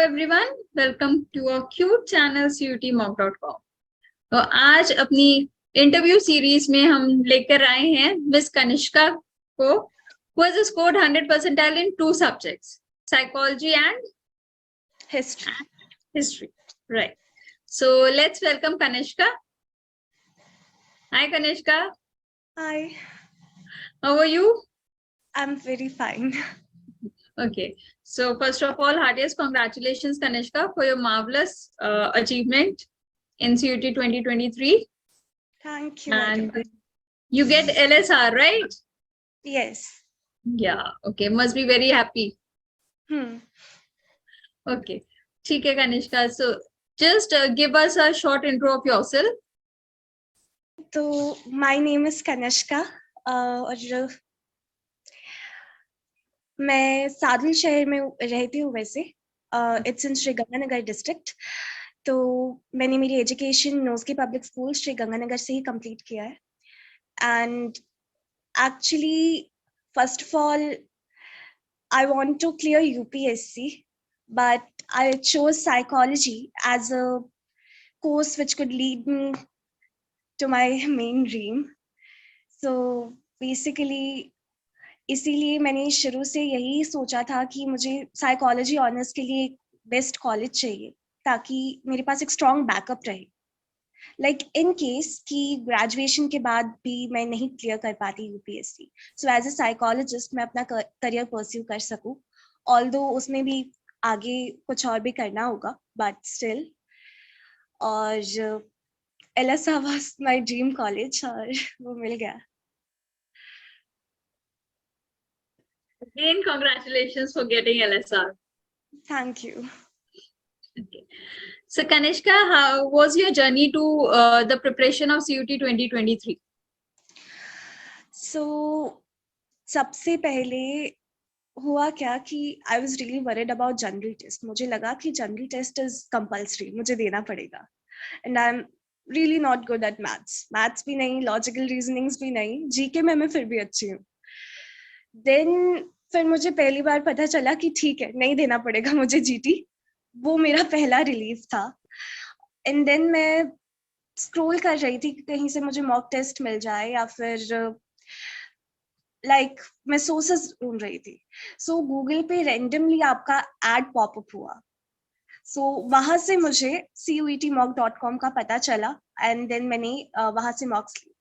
Everyone, welcome to our cute channel cutmock.com। तो आज अपनी इंटरव्यू सीरीज में हम लेकर आए हैं मिस कनिष्का को, who has scored 100 percentile in two subjects, psychology and history. Right. So let's welcome Kanishka. Hi Kanishka. Hi. How are you? I'm very fine. Okay. So first of all, heartiest congratulations Kanishka for your marvelous achievement in CUT 2023. Thank you. And you get LSR, right? Yes. Yeah. Okay. Must be very happy. Okay. ठीक है Kanishka. So just give us a short intro of yourself. So my name is Kanishka. और मैं सादुल शहर में रहती हूँ वैसे. It's in Sri Ganganagar district. तो मैंने मेरी एजुकेशन नोस्की पब्लिक स्कूल श्री गंगानगर से ही कंप्लीट किया है. And actually, first of all, I want to clear UPSC, but I chose psychology as a course which could lead me to my main dream. So basically, इसीलिए मैंने शुरू से यही सोचा था कि मुझे साइकोलॉजी ऑनर्स के लिए एक बेस्ट कॉलेज चाहिए ताकि मेरे पास एक स्ट्रॉन्ग बैकअप रहे. लाइक इन केस कि ग्रेजुएशन के बाद भी मैं नहीं क्लियर कर पाती UPSC, so as a psychologist मैं अपना करियर परस्यू कर सकूं. ऑल्दो उसमें भी आगे कुछ और भी करना होगा, बट स्टिल. और LSR was my dream college और वो मिल गया. Again, congratulations for getting LSR. Thank you. Okay. So Kanishka, how was your journey to the preparation of CUT 2023? So सबसे पहले हुआ क्या कि I was really worried about general test. मुझे लगा कि जनरल टेस्ट इज कंपल्सरी, मुझे देना पड़ेगा. And I am really not good at maths भी नहीं, लॉजिकल रीजनिंग्स भी नहीं, जीके में मैं फिर भी अच्छी हूँ. देन फिर मुझे पहली बार पता चला कि ठीक है, नहीं देना पड़ेगा मुझे जीटी. वो मेरा पहला रिलीफ था. एंड देन मैं स्क्रॉल कर रही थी कि कहीं से मुझे मॉक टेस्ट मिल जाए या फिर लाइक मैं सोर्सेस ढूंढ रही थी. सो गूगल पे रैंडमली आपका एड पॉपअप हुआ. सो वहां से मुझे cutmock.com का पता चला एंड देन मैंने वहां से मॉक्स ली.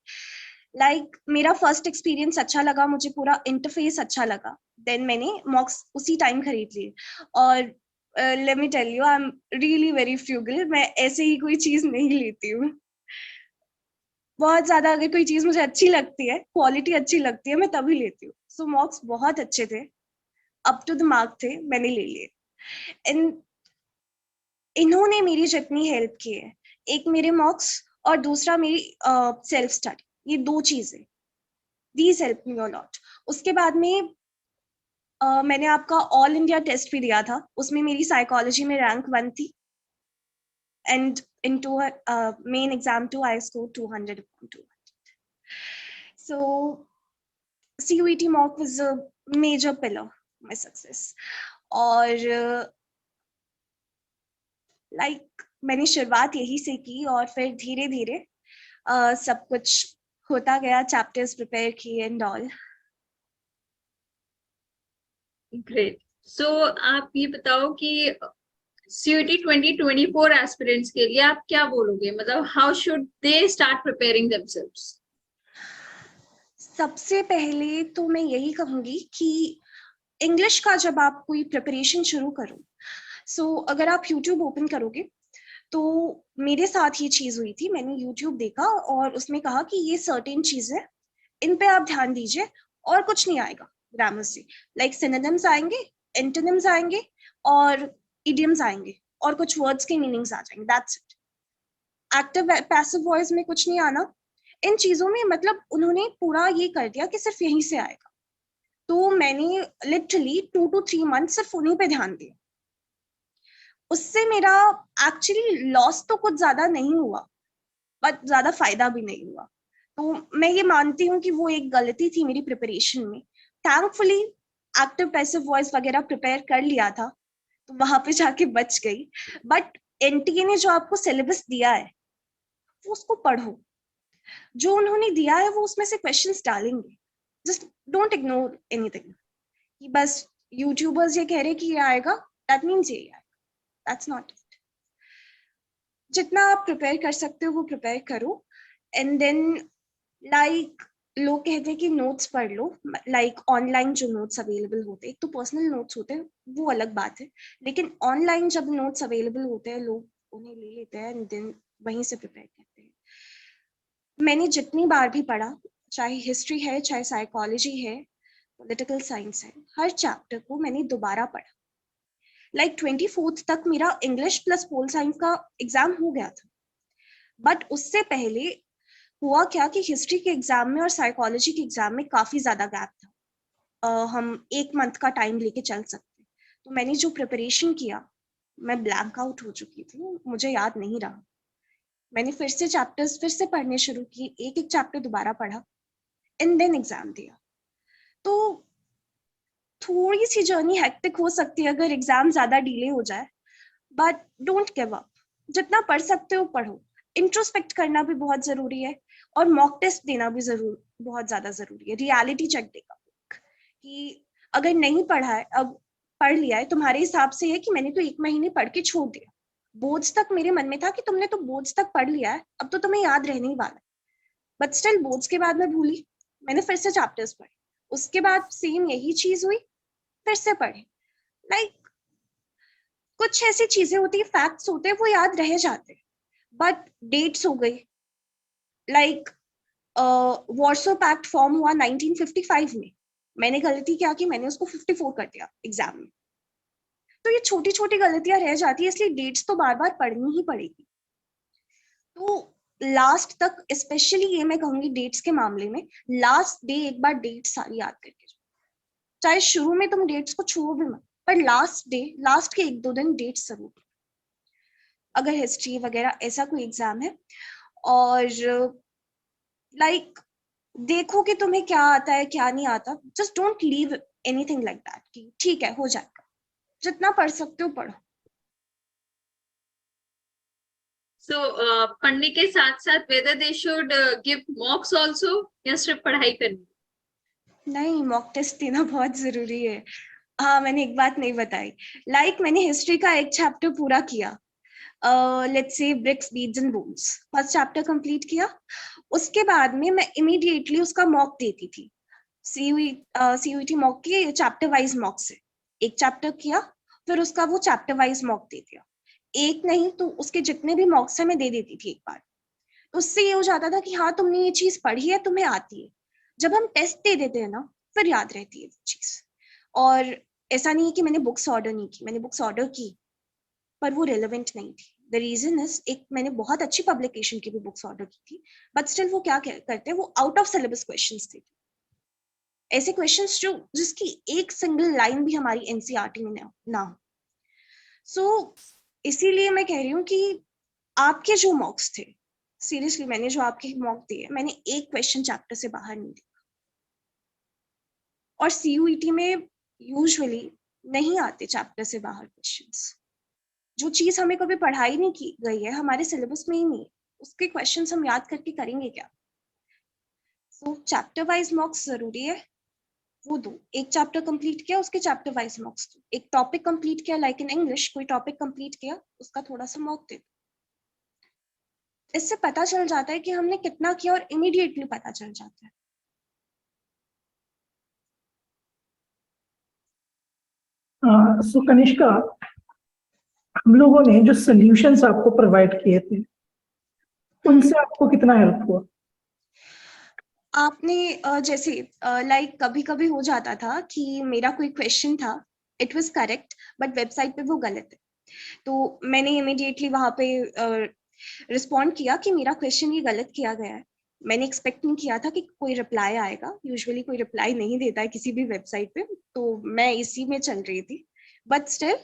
लाइक मेरा फर्स्ट एक्सपीरियंस अच्छा लगा, मुझे पूरा इंटरफेस अच्छा लगा. देन मैंने मॉक्स उसी टाइम खरीद लिए. और let me tell you, I am really very frugal. मैं ऐसे ही कोई चीज नहीं लेती हूँ. बहुत ज्यादा अगर कोई चीज मुझे अच्छी लगती है, क्वालिटी अच्छी लगती है, मैं तभी लेती हूँ. सो मॉक्स बहुत अच्छे थे, अप टू द मार्क थे, मैंने ले लिए. एंड इन्होंने मेरी जितनी हेल्प की है, एक मेरे मॉक्स और दूसरा मेरी सेल्फ स्टडी, ये दो चीजें, these help me a lot. उसके बाद में मैंने आपका ऑल इंडिया टेस्ट भी दिया था, उसमें मेरी साइकोलॉजी में रैंक 1 थी. And into main exam 2 I scored 200 upon 200. So CUET mock was a major pillar of my success. और मैंने शुरुआत यही से की और फिर धीरे धीरे सब कुछ होता गया. चैप्टर्स प्रिपेयर किए एंड ऑल. ग्रेट. सो आप ये बताओ कि CUT 2024 एस्पिरेंट्स के लिए आप क्या बोलोगे, मतलब how should they start preparing themselves? सबसे पहले तो मैं यही कहूंगी कि इंग्लिश का जब आप कोई प्रिपरेशन शुरू करो, सो अगर आप यूट्यूब ओपन करोगे तो मेरे साथ ये चीज हुई थी. मैंने यूट्यूब देखा और उसमें कहा कि ये सर्टेन चीज है, इन पे आप ध्यान दीजिए और कुछ नहीं आएगा ग्रामर से. लाइक सिनोनिम्स आएंगे, एंटोनिम्स आएंगे और इडियम्स आएंगे और कुछ वर्ड्स के मीनिंग्स आ जाएंगे, that's it. Active passive voice में कुछ नहीं आना. इन चीजों में मतलब उन्होंने पूरा ये कर दिया कि सिर्फ यहीं से आएगा. तो मैंने लिटरली 2 to 3 months सिर्फ उन्हीं पे ध्यान दिया. उससे मेरा एक्चुअली लॉस तो कुछ ज्यादा नहीं हुआ, बट ज्यादा फायदा भी नहीं हुआ. तो मैं ये मानती हूँ कि वो एक गलती थी मेरी प्रिपरेशन में. थैंकफुली एक्टिव पैसिव वॉइस वगैरह प्रिपेयर कर लिया था, तो वहां पे जाके बच गई। बट एनटीए ने जो आपको सिलेबस दिया है वो उसको पढ़ो, जो उन्होंने दिया है वो उसमें से क्वेश्चंस डालेंगे। जस्ट डोंट इग्नोर एनीथिंग कि बस यूट्यूबर्स ये कह रहे कि ये आएगा दैट मीन्स ये आएगा, दैट्स नॉट इट। जितना आप प्रिपेयर कर सकते हो वो प्रिपेयर करो। एंड देन लाइक लोग कहते हैं कि नोट्स पढ़ लो, लाइक ऑनलाइन जो नोट्स अवेलेबल होते हैं, एक तो पर्सनल नोट्स होते हैं वो अलग बात है, लेकिन ऑनलाइन जब नोट्स अवेलेबल होते हैं लोग उन्हें ले लेते हैं एंड देन वहीं से प्रिपेयर करते हैं। मैंने जितनी बार भी पढ़ा, चाहे हिस्ट्री है, चाहे साइकोलॉजी है, पॉलिटिकल साइंस है, हर चैप्टर को मैंने दोबारा पढ़ा। लाइक 24th तक मेरा इंग्लिश प्लस पोल साइंस का एग्जाम हो गया था, बट उससे पहले हुआ क्या कि हिस्ट्री के एग्जाम में और साइकोलॉजी के एग्जाम में काफी ज्यादा गैप था। हम 1 मंथ का टाइम लेके चल सकते। तो मैंने जो प्रिपरेशन किया, मैं ब्लैंक आउट हो चुकी थी, मुझे याद नहीं रहा। मैंने फिर से चैप्टर्स फिर से पढ़ने शुरू किए, एक एक चैप्टर दोबारा पढ़ा एंड देन एग्जाम दिया। तो थोड़ी सी जर्नी हेक्टिक हो सकती है अगर एग्जाम ज्यादा डिले हो जाए, बट डोंट गिव अप। जितना पढ़ सकते हो पढ़ो। इंट्रोस्पेक्ट करना भी बहुत जरूरी है और मॉक टेस्ट देना भी बहुत ज्यादा जरूरी है। रियलिटी चेक देगा कि अगर नहीं पढ़ा है, अब पढ़ लिया है, तुम्हारे हिसाब से है कि मैंने तो 1 महीने पढ़ के छोड़ दिया। बोर्ड्स तक मेरे मन में था कि तुमने तो बोर्ड्स तक पढ़ लिया है, अब तो तुम्हें याद रहने ही वाला है। बट स्टिल बोर्ड्स के बाद मैं भूली, मैंने फिर से चैप्टर्स पढ़े, उसके बाद सेम यही चीज हुई, फिर से पढ़े। लाइक कुछ ऐसी चीजें होती है, फैक्ट्स होते हैं वो याद रह जाते हैं, बट डेट्स हो गई। लाइक वॉर्सो पैक्ट फॉर्म हुआ 1955 में, मैंने गलती क्या की, मैंने उसको 54 कर दिया एग्जाम में। तो ये छोटी छोटी गलतियां रह जाती है, इसलिए डेट्स तो बार बार पढ़नी ही पड़ेगी। तो लास्ट तक स्पेशली ये मैं कहूंगी डेट्स के मामले में, लास्ट डे एक बार डेट सारी याद करके जाओ। चाहे शुरू में तुम डेट्स को छुओ भी मत, पर लास्ट डे, लास्ट के 1-2 दिन डेट्स जरूर, अगर हिस्ट्री वगैरह ऐसा कोई एग्जाम है। और लाइक देखो कि तुम्हें क्या आता है क्या नहीं आता। Just don't leave anything like that कि ठीक है हो जाएगा। जितना पढ़ सकते हो पढ़ो। सो पढ़ने के साथ साथ whether they should give mocks also या सिर्फ पढ़ाई करनी? नहीं, मॉक टेस्ट देना बहुत जरूरी है। हाँ, मैंने एक बात नहीं बताई। लाइक मैंने हिस्ट्री का एक चैप्टर पूरा किया, let's say bricks beads and bones, first chapter complete किया। उसके बाद में मैं इमीडिएटली उसका मॉक देती थी। सीयूईटी मॉक की चैप्टर वाइज मॉक से एक चैप्टर किया, फिर उसका वो चैप्टर वाइज मॉक दे दिया। एक नहीं तो उसके जितने भी मॉक्स है मैं दे देती थी एक बार। तो उससे ये हो जाता था कि हाँ तुमने ये चीज पढ़ी है, तुम्हें आती है। जब हम टेस्ट दे देते हैं ना, फिर याद रहती है वो चीज। और ऐसा नहीं है कि मैंने बुक्स ऑर्डर नहीं की, मैंने बुक्स ऑर्डर की पर वो रेलेवेंट नहीं थी। द रीजन इज, एक मैंने बहुत अच्छी पब्लिकेशन की भी बुक्स ऑर्डर की थी, बट स्टिल वो क्या करते हैं, वो आउट ऑफ सिलेबस क्वेश्चंस थे। ऐसे क्वेश्चंस जो जिसकी एक सिंगल लाइन भी हमारी एनसीईआरटी में ना हो। सो इसीलिए मैं कह रही हूँ कि आपके जो मॉक्स थे, सीरियसली मैंने जो आपके मॉक दिए, मैंने एक क्वेश्चन चैप्टर से बाहर नहीं दिया। और सीयूईटी में यूजुअली नहीं आते चैप्टर से बाहर क्वेश्चंस। जो चीज हमें कभी पढ़ाई नहीं की गई है, हमारे सिलेबस में ही नहीं है, उसके क्वेश्चंस हम याद करके करेंगे क्या? सो चैप्टर वाइज मॉक्स जरूरी है, वो दो। एक चैप्टर कंप्लीट किया, उसके चैप्टर वाइज मॉक्स दो। एक टॉपिक कंप्लीट किया, लाइक इन इंग्लिश कोई टॉपिक कंप्लीट किया, उसका थोड़ा सा मॉक दे दो। इससे पता चल जाता है कि हमने कितना किया और इमीडिएटली पता चल जाता है। सो कनिष्का, हम लोगों ने जो सॉल्यूशंस आपको प्रोवाइड किए थे उनसे आपको कितना हेल्प हुआ? आपने जैसे लाइक कभी कभी हो जाता था कि मेरा कोई क्वेश्चन था, it was correct but website पे वो गलत है, तो मैंने इमीडिएटली वहां पे रिस्पॉन्ड किया कि मेरा क्वेश्चन ये गलत किया गया है। मैंने एक्सपेक्ट नहीं किया था कि कोई रिप्लाई आएगा, यूजुअली कोई रिप्लाई नहीं देता है किसी भी वेबसाइट पे, तो मैं इसी में चल रही थी। बट स्टिल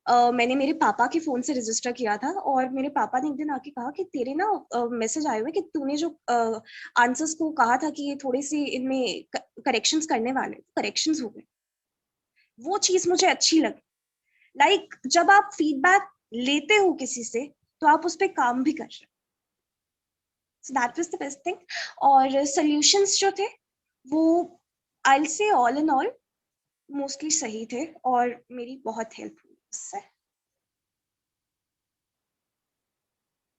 मैंने मेरे पापा के फोन से रजिस्टर किया था, और मेरे पापा ने एक दिन आके कहा कि तेरे ना मैसेज आए हुए कि तूने जो आंसर्स को कहा था कि ये थोड़ी सी इनमें करेक्शंस करने वाले, करेक्शंस हो गए। वो चीज मुझे अच्छी लगी लाइक जब आप फीडबैक लेते हो किसी से तो आप उस पर काम भी कर रहे हो. So that was the best thing. और solutions जो थे वो I'll say all in all mostly सही थे और मेरी बहुत हेल्प हुई उससे.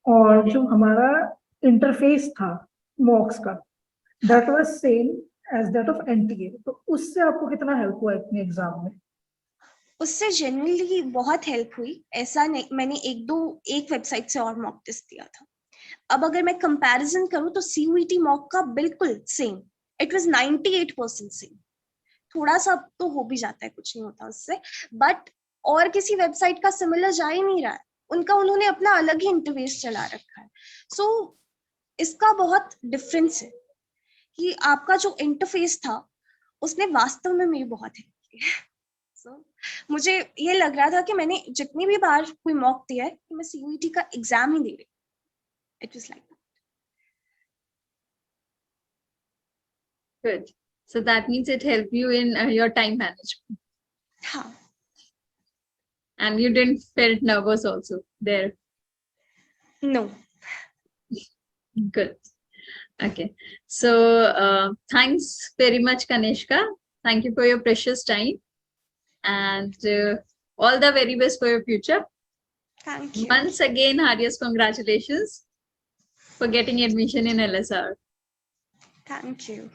और जो हमारा इंटरफेस था मॉक्स का, that was same as that of NTA, तो उससे आपको कितना हेल्प हुआ अपने एग्जाम में? उससे जनरली बहुत हेल्प हुई. ऐसा नहीं, मैंने एक वेबसाइट से और मॉक टेस्ट दिया था. अब अगर मैं कंपैरिजन करूं तो CUET मॉक का बिल्कुल सेम, इट वाज 98% सेम. थोड़ा सा तो हो भी जाता है, कुछ नहीं होता उससे, बट और किसी वेबसाइट का सिमिलर जा ही नहीं रहा है. उन्होंने अपना अलग ही इंटरफेस चला रखा है. सो इसका बहुत डिफरेंस है कि आपका जो इंटरफेस था उसने वास्तव में मेरी बहुत हेल्प की. सो मुझे ये लग रहा था कि मैंने जितनी भी बार कोई मॉक दिया है कि मैं CUET का एग्जाम ही दे रही. It was like Good. So that means it helped you in your time management. हाँ. And you didn't felt nervous also there. No. Good. Okay. So thanks very much, Kanishka. Thank you for your precious time. And all the very best for your future. Thank you. Once again, heartiest congratulations for getting admission in LSR. Thank you.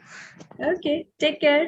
Okay. Take care.